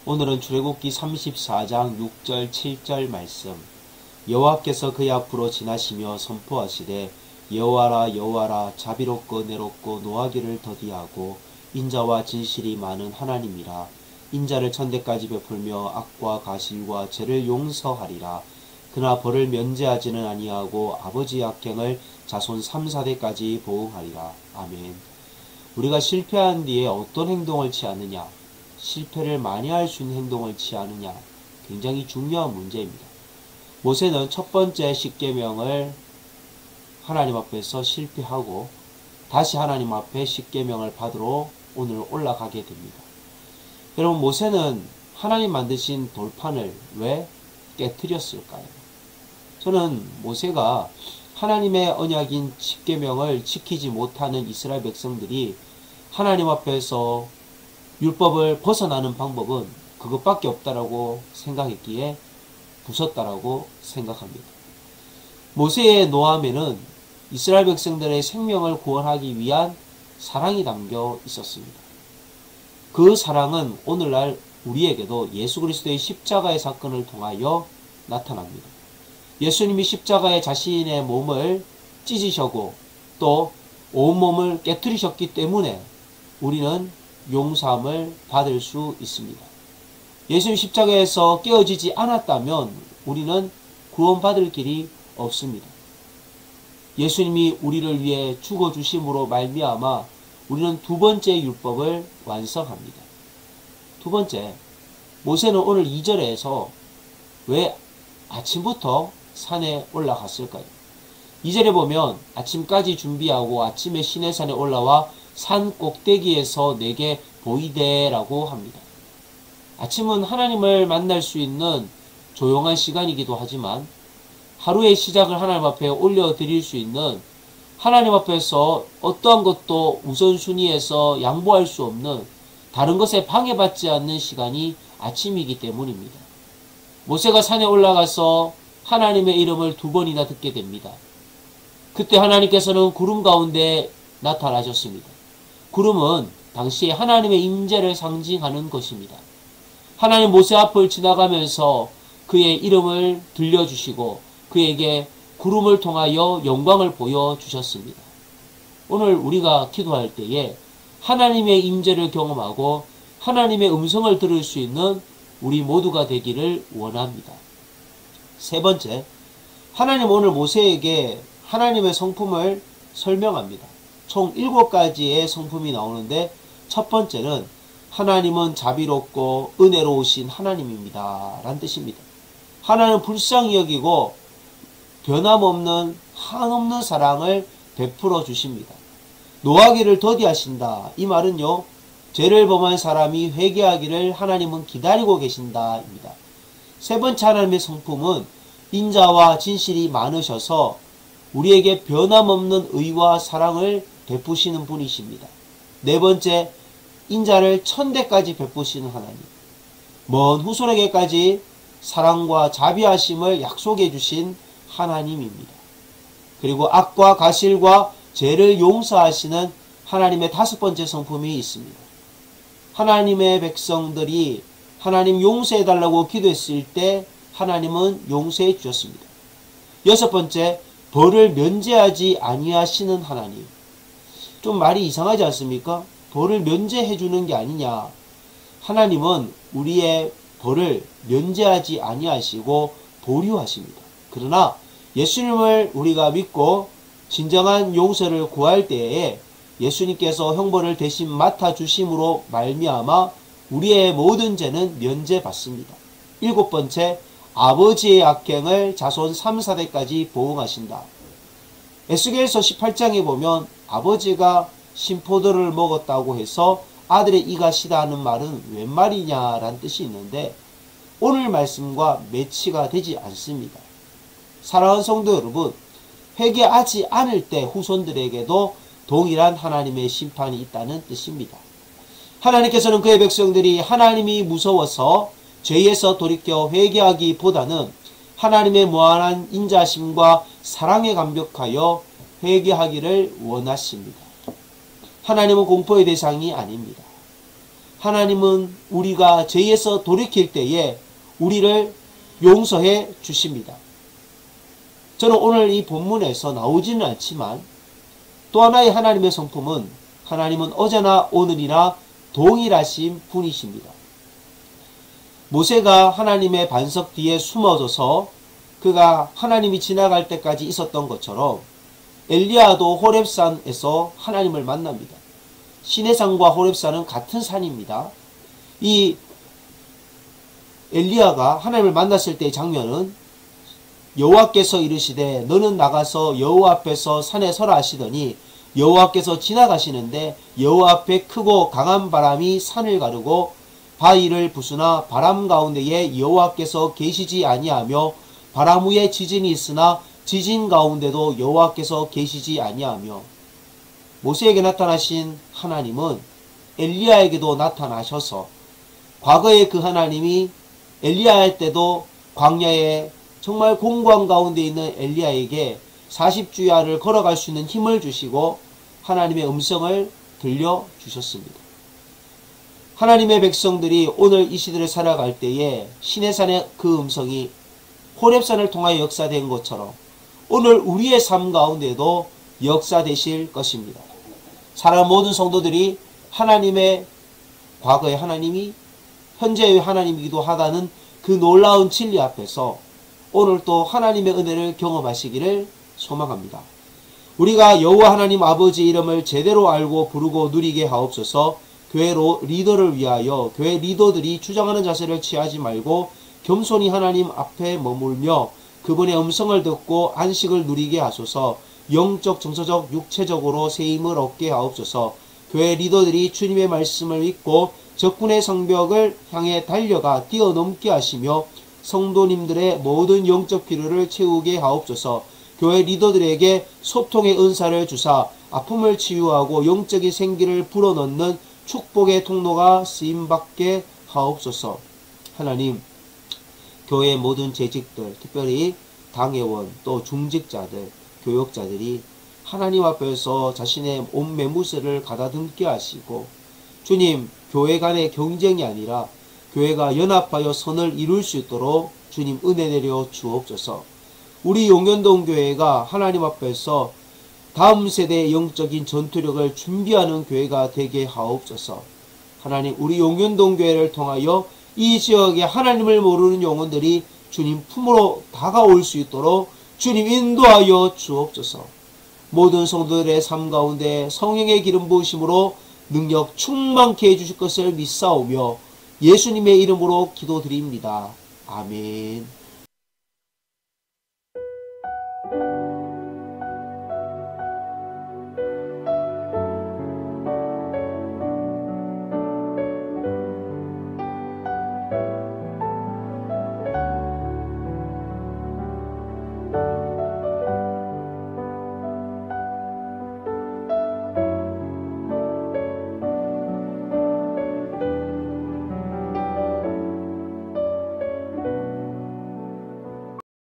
오늘은 출애굽기 34장 6절 7절 말씀. 여호와께서 그의 앞으로 지나시며 선포하시되 여호와라 여호와라 자비롭고 은혜롭고 노하기를 더디하고 인자와 진실이 많은 하나님이라. 인자를 천대까지 베풀며 악과 가실과 죄를 용서하리라. 그나 벌을 면제하지는 아니하고 아버지의 악행을 자손 3, 4대까지 보응하리라. 아멘. 우리가 실패한 뒤에 어떤 행동을 취하느냐, 실패를 많이 할 수 있는 행동을 취하느냐, 굉장히 중요한 문제입니다. 모세는 첫 번째 십계명을 하나님 앞에서 실패하고 다시 하나님 앞에 십계명을 받으러 오늘 올라가게 됩니다. 여러분, 모세는 하나님 만드신 돌판을 왜 깨뜨렸을까요? 저는 모세가 하나님의 언약인 십계명을 지키지 못하는 이스라엘 백성들이 하나님 앞에서 율법을 벗어나는 방법은 그것밖에 없다라고 생각했기에 부쉈다라고 생각합니다. 모세의 노함에는 이스라엘 백성들의 생명을 구원하기 위한 사랑이 담겨 있었습니다. 그 사랑은 오늘날 우리에게도 예수 그리스도의 십자가의 사건을 통하여 나타납니다. 예수님이 십자가에 자신의 몸을 찢으셨고 또 온몸을 깨뜨리셨기 때문에 우리는 용서함을 받을 수 있습니다. 예수님 십자가에서 깨어지지 않았다면 우리는 구원받을 길이 없습니다. 예수님이 우리를 위해 죽어주심으로 말미암아 우리는 두 번째 율법을 완성합니다. 두 번째, 모세는 오늘 2절에서 왜 아침부터 산에 올라갔을까요? 2절에 보면 아침까지 준비하고 아침에 시내산에 올라와 산 꼭대기에서 내게 보이되라고 합니다. 아침은 하나님을 만날 수 있는 조용한 시간이기도 하지만 하루의 시작을 하나님 앞에 올려드릴 수 있는, 하나님 앞에서 어떠한 것도 우선순위에서 양보할 수 없는, 다른 것에 방해받지 않는 시간이 아침이기 때문입니다. 모세가 산에 올라가서 하나님의 이름을 2번이나 듣게 됩니다. 그때 하나님께서는 구름 가운데 나타나셨습니다. 구름은 당시에 하나님의 임재를 상징하는 것입니다. 하나님 모세 앞을 지나가면서 그의 이름을 들려주시고 그에게 구름을 통하여 영광을 보여주셨습니다. 오늘 우리가 기도할 때에 하나님의 임재를 경험하고 하나님의 음성을 들을 수 있는 우리 모두가 되기를 원합니다. 세 번째, 하나님 오늘 모세에게 하나님의 성품을 설명합니다. 총 7가지의 성품이 나오는데 첫 번째는 하나님은 자비롭고 은혜로우신 하나님입니다 라는 뜻입니다. 하나님은 불쌍히 여기고 변함없는 한없는 사랑을 베풀어 주십니다. 노하기를 더디하신다. 이 말은요, 죄를 범한 사람이 회개하기를 하나님은 기다리고 계신다입니다. 세 번째 하나님의 성품은 인자와 진실이 많으셔서 우리에게 변함없는 의와 사랑을 베푸시는 분이십니다. 네 번째, 인자를 천대까지 베푸시는 하나님, 먼 후손에게까지 사랑과 자비하심을 약속해 주신 하나님입니다. 그리고 악과 가실과 죄를 용서하시는 하나님의 5번째 성품이 있습니다. 하나님의 백성들이 하나님 용서해달라고 기도했을 때 하나님은 용서해 주셨습니다. 6번째, 벌을 면제하지 아니하시는 하나님. 좀 말이 이상하지 않습니까? 벌을 면제해 주는 게 아니냐. 하나님은 우리의 벌을 면제하지 아니하시고 보류하십니다. 그러나 예수님을 우리가 믿고 진정한 용서를 구할 때에 예수님께서 형벌을 대신 맡아주심으로 말미암아 우리의 모든 죄는 면제받습니다. 7번째, 아버지의 악행을 자손 3, 4대까지 보응하신다. 에스겔서 18장에 보면 아버지가 신포도를 먹었다고 해서 아들의 이가 시다하는 말은 웬 말이냐라는 뜻이 있는데 오늘 말씀과 매치가 되지 않습니다. 사랑하는 성도 여러분, 회개하지 않을 때 후손들에게도 동일한 하나님의 심판이 있다는 뜻입니다. 하나님께서는 그의 백성들이 하나님이 무서워서 죄에서 돌이켜 회개하기보다는 하나님의 무한한 인자심과 사랑에 감격하여 회개하기를 원하십니다. 하나님은 공포의 대상이 아닙니다. 하나님은 우리가 죄에서 돌이킬 때에 우리를 용서해 주십니다. 저는 오늘 이 본문에서 나오지는 않지만 또 하나의 하나님의 성품은 하나님은 어제나 오늘이나 동일하신 분이십니다. 모세가 하나님의 반석 뒤에 숨어져서 그가 하나님이 지나갈 때까지 있었던 것처럼 엘리야도 호렙산에서 하나님을 만납니다. 시내산과 호렙산은 같은 산입니다. 이 엘리야가 하나님을 만났을 때의 장면은 여호와께서 이르시되 너는 나가서 여호와 앞에서 산에 서라 하시더니 여호와께서 지나가시는데 여호와 앞에 크고 강한 바람이 산을 가르고 바위를 부수나 바람 가운데에 여호와께서 계시지 아니하며 바람 위에 지진이 있으나 지진 가운데도 여호와께서 계시지 아니하며 모세에게 나타나신 하나님은 엘리야에게도 나타나셔서 과거에 그 하나님이 엘리야 할 때도 광야에 정말 공고한 가운데 있는 엘리야에게 40주야를 걸어갈 수 있는 힘을 주시고 하나님의 음성을 들려주셨습니다. 하나님의 백성들이 오늘 이 시대를 살아갈 때에 시내산의 그 음성이 호렙산을 통하여 역사된 것처럼 오늘 우리의 삶 가운데도 역사되실 것입니다. 사랑하는 모든 성도들이 하나님의 과거의 하나님이 현재의 하나님이기도 하다는 그 놀라운 진리 앞에서 오늘 또 하나님의 은혜를 경험하시기를 소망합니다. 우리가 여호와 하나님 아버지 이름을 제대로 알고 부르고 누리게 하옵소서. 교회 리더를 위하여 교회 리더들이 주장하는 자세를 취하지 말고 겸손히 하나님 앞에 머물며 그분의 음성을 듣고 안식을 누리게 하소서. 영적, 정서적, 육체적으로 세임을 얻게 하옵소서. 교회 리더들이 주님의 말씀을 믿고 적군의 성벽을 향해 달려가 뛰어넘게 하시며 성도님들의 모든 영적 필요를 채우게 하옵소서. 교회 리더들에게 소통의 은사를 주사 아픔을 치유하고 영적인 생기를 불어넣는 축복의 통로가 쓰임받게 하옵소서. 하나님, 교회의 모든 재직들, 특별히 당회원, 또 중직자들, 교역자들이 하나님 앞에서 자신의 온 매무새를 가다듬게 하시고 주님, 교회 간의 경쟁이 아니라 교회가 연합하여 선을 이룰 수 있도록 주님 은혜 내려 주옵소서. 우리 용현동 교회가 하나님 앞에서 다음 세대의 영적인 전투력을 준비하는 교회가 되게 하옵소서. 하나님, 우리 용현동 교회를 통하여 이 지역에 하나님을 모르는 영혼들이 주님 품으로 다가올 수 있도록 주님 인도하여 주옵소서. 모든 성도들의 삶 가운데 성령의 기름 부으심으로 능력 충만케 해주실 것을 믿사오며 예수님의 이름으로 기도드립니다. 아멘.